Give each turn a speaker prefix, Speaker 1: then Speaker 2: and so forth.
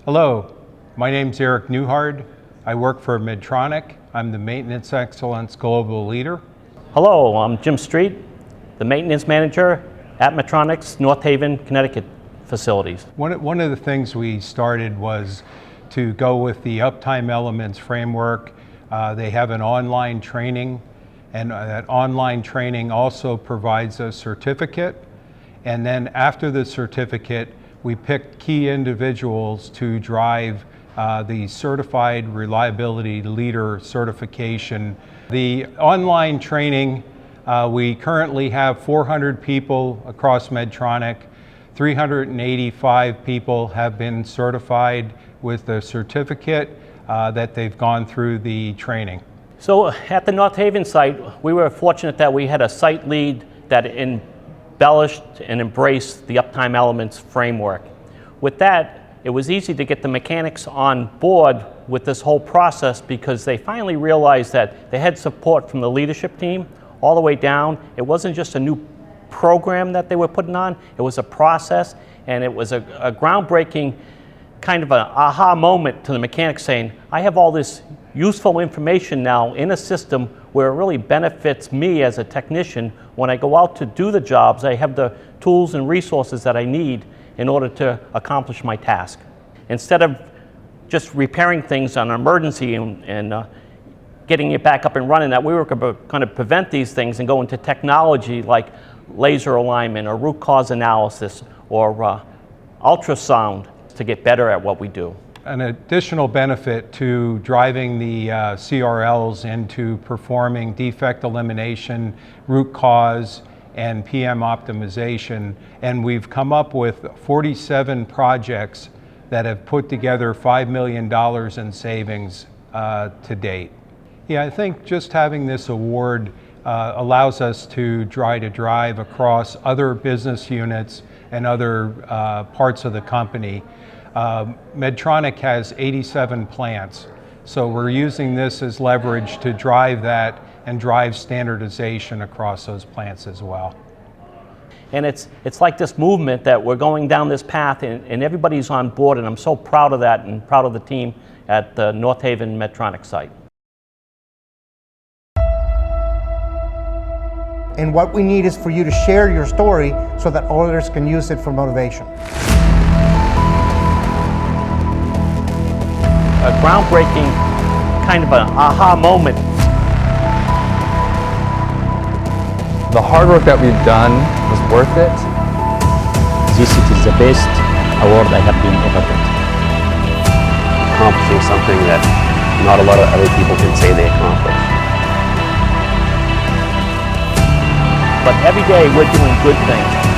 Speaker 1: Hello, my name's Eric Hewhard. I work for Medtronic. I'm the Maintenance Excellence Global Leader.
Speaker 2: Hello, I'm Jim Street, the Maintenance Manager at Medtronic's North Haven, Connecticut facilities.
Speaker 1: One of the things we started was to go with the Uptime Elements framework. They have an online training, and that online training also provides a certificate. And then after the certificate, we picked key individuals to drive the Certified Reliability Leader certification. The online training, we currently have 400 people across Medtronic. 385 people have been certified with the certificate that they've gone through the training.
Speaker 2: So at the North Haven site, we were fortunate that we had a site lead that embellished and embraced the Uptime Elements framework. With that, it was easy to get the mechanics on board with this whole process because they finally realized that they had support from the leadership team all the way down. It wasn't just a new program that they were putting on, it was a process, and it was a groundbreaking kind of an aha moment to the mechanics saying, I have all this useful information now in a system where it really benefits me as a technician. When I go out to do the jobs, I have the tools and resources that I need in order to accomplish my task. Instead of just repairing things on an emergency and getting it back up and running, that we were going to prevent these things and go into technology like laser alignment or root cause analysis or ultrasound to get better at what we do.
Speaker 1: An additional benefit to driving the CRLs into performing defect elimination, root cause, and PM optimization, and we've come up with 47 projects that have put together $5 million in savings to date. Yeah, I think just having this award allows us to try to drive across other business units and other parts of the company. Medtronic has 87 plants, so we're using this as leverage to drive that and drive standardization across those plants as well.
Speaker 2: And it's like this movement that we're going down this path and everybody's on board, and I'm so proud of that and proud of the team at the North Haven Medtronic site.
Speaker 3: And what we need is for you to share your story so that others can use it for motivation.
Speaker 2: A groundbreaking kind of an aha moment.
Speaker 4: The hard work that we've done was worth it.
Speaker 5: This is the best award I have been ever got.
Speaker 6: Accomplishing something that not a lot of other people can say they accomplished.
Speaker 2: But every day we're doing good things.